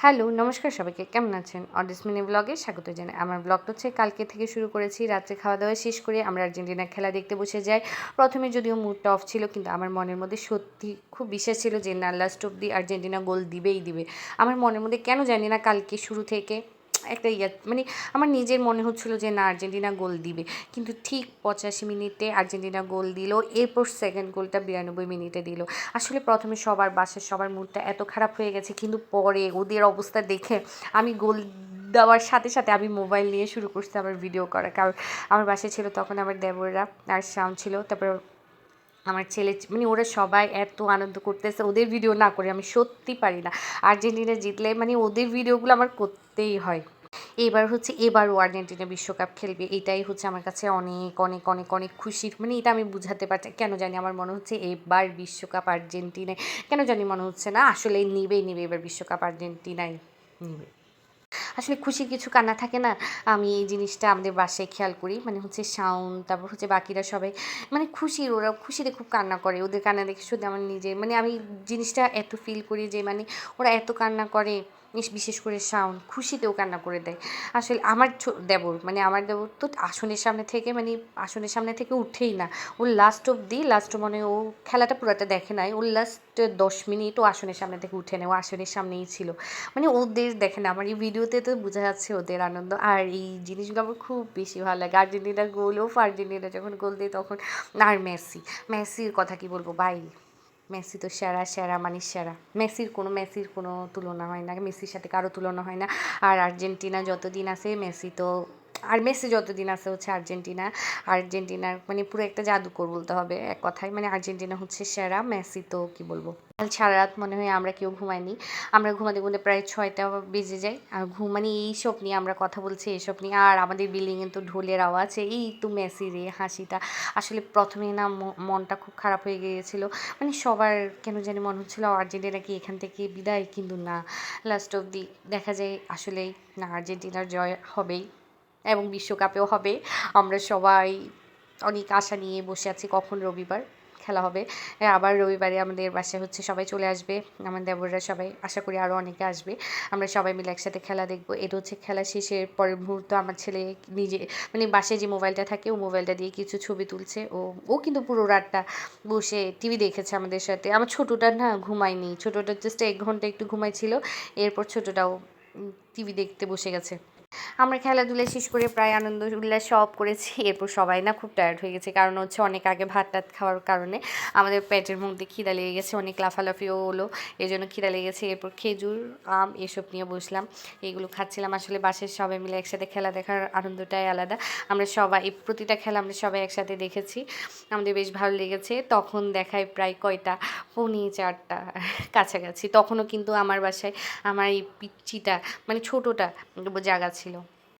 Hello, নমস্কার সবাইকে। কেমন আছেন? অডিস মিনি ব্লগে স্বাগত জানাই। আমার ব্লগটা হচ্ছে কালকে থেকে শুরু করেছি। রাত্রে খাওয়া-দাওয়া শেষ করে আমরা আর্জেন্টিনার খেলা দেখতে বসে যাই। ১ম এ যদিও মুডটা অফ ছিল, কিন্তু আমার মনের মধ্যে সত্যি খুব বিশ্বাস ছিল যে না, লাস্ট অব্দি আর্জেন্টিনা গোল দিবেই দিবে। আমার মনের মধ্যে কেন জানি না কালকে শুরু থেকে একটা মানে আমার নিজের মনে হচ্ছিল যে না, আর্জেন্টিনা গোল দিবে। কিন্তু ঠিক ৮৫ মিনিটে আর্জেন্টিনা গোল দিল। এরপর সেকেন্ড গোলটা ৯২ মিনিটে দিল। আসলে ১ম এ বাসার সবার মুডটা এত খারাপ হয়ে গেছে, কিন্তু পরে ওদের অবস্থা দেখে আমি গোল দেওয়ার সাথে সাথে আমি মোবাইল নিয়ে শুরু করছি আমার ভিডিও করা। কারণ আমার বাসায় ছিল তখন আমার দেবররা আর শাওন ছিল। তারপর আমার ছেলে, মানে ওরা সবাই এত আনন্দ করতেছে। ওদের ভিডিও না করে আমি সত্যি পারি না। আর্জেন্টিনা জিতলে মানে ওদের ভিডিওগুলো আমার করতেই হয়। এবারও আর্জেন্টিনা বিশ্বকাপ খেলবে, এটাই হচ্ছে আমার কাছে অনেক অনেক অনেক অনেক খুশির, মানে এটা আমি বুঝাতে পারছি কেন জানি আমার মনে হচ্ছে এবার বিশ্বকাপ আর্জেন্টিনায়, কেন জানি মনে হচ্ছে না আসলে নিবেই নিবে এবার বিশ্বকাপ আর্জেন্টিনায় নিবে। আসলে খুশির কিছু কান্না থাকে না। আমি এই জিনিসটা আমাদের বাসায় খেয়াল করি, মানে হচ্ছে শাওন, তারপর হচ্ছে বাকিরা সবাই মানে ওরা খুশিতে খুব কান্না করে। ওদের কান্না দেখে শুধু আমার নিজের, মানে আমি জিনিসটা এত ফিল করি যে মানে ওরা এত কান্না করে। বিশেষ করে শাওন খুশিতেও কান্না করে দেয়। আসলে আমার আমার দেবর তো আসনের সামনে থেকে উঠেই না। ও লাস্ট মানে ও খেলাটা পুরাটা দেখে নাই। ওর লাস্ট ১০ মিনিট ও আসনের সামনে থেকে উঠে নেয়। ও আসনের সামনেই ছিল। মানে ওদের দেখেন, আমার এই ভিডিওতে তো বোঝা যাচ্ছে ওদের আনন্দ। আর এই জিনিসগুলো আমার খুব বেশি ভালো লাগে। আর্জেন্টিনা যখন গোল দেয় তখন। আর মেসির কথা কি বলবো ভাই, মেসি তো সেরা মানে সেরা। মেসির কোনো তুলনা হয় না। মেসির সাথে কারো তুলনা হয় না। আর মেসি যতদিন আছে হচ্ছে আর্জেন্টিনার মানে পুরো একটা জাদুকর বলতে হবে এক কথায়। মানে আর্জেন্টিনা হচ্ছে সেরা, মেসি তো কি বলবো। কাল সারা রাত মনে হয় আমরা কেউ ঘুমাইনি। আমরা ঘুমাতে প্রায় ৬টা বেজে যায়। আর মানে এইসব নিয়ে আমরা কথা বলছি, এসব নিয়ে। আর আমাদের বিল্ডিংয়ে তো ঢোলের আওয়াজ, এই তো মেসির এই হাসিটা। আসলে প্রথমে না মনটা খুব খারাপ হয়ে গিয়েছিল। মানে সবার কেন জানি মনে হচ্ছিল আর্জেন্টিনা কি এখান থেকে বিদায়, কিন্তু না, লাস্ট অবধি দেখা যায় আসলেই না, আর্জেন্টিনার জয় হবেই এবং বিশ্বকাপেও হবে। আমরা সবাই অনেক আশা নিয়ে বসে আছি কখন রবিবার খেলা হবে। আবার রবিবারে আমাদের বাসায় হচ্ছে সবাই চলে আসবে, আমার দেবররা সবাই, আশা করি আরও অনেকে আসবে। আমরা সবাই মিলে একসাথে খেলা দেখবো। এটা হচ্ছে খেলা শেষের পরের মুহূর্ত। আমার ছেলে নিজে মানে বাসায় যে মোবাইলটা থাকে, ও মোবাইলটা দিয়ে কিছু ছবি তুলছে। ও কিন্তু পুরো রাতটা বসে টিভি দেখেছে আমাদের সাথে। আমার ছোটোটা না ঘুমায়নি, ছোটোটা জাস্ট ১ ঘন্টা একটু ঘুমাইছিল। এরপর ছোটোটাও টিভি দেখতে বসে গেছে। আমরা খেলাধুলা শেষ করে প্রায় আনন্দ উল্লাস সব করেছি। এরপর সবাই না খুব টায়ার্ড হয়ে গেছে, কারণ হচ্ছে অনেক আগে ভাত খাওয়ার কারণে আমাদের পেটের মধ্যে খিদা লেগে গেছে, অনেক লাফালাফিও হলো, এই জন্য খিদা লেগে গেছে। এরপর খেজুর, আম এসব নিয়ে বসলাম, এগুলো খাচ্ছিলাম। আসলে বাসার সবাই মিলে একসাথে খেলা দেখার আনন্দটাই আলাদা। আমরা সবাই প্রতিটা খেলা আমরা সবাই একসাথে দেখেছি, আমাদের বেশ ভালো লেগেছে। তখন দেখায় প্রায় কয়টা, পৌনে ৪টা কাছাকাছি। তখনও কিন্তু আমার বাসায় আমার এই পিচ্চিটা মানে ছোটোটা জাগা ছিল।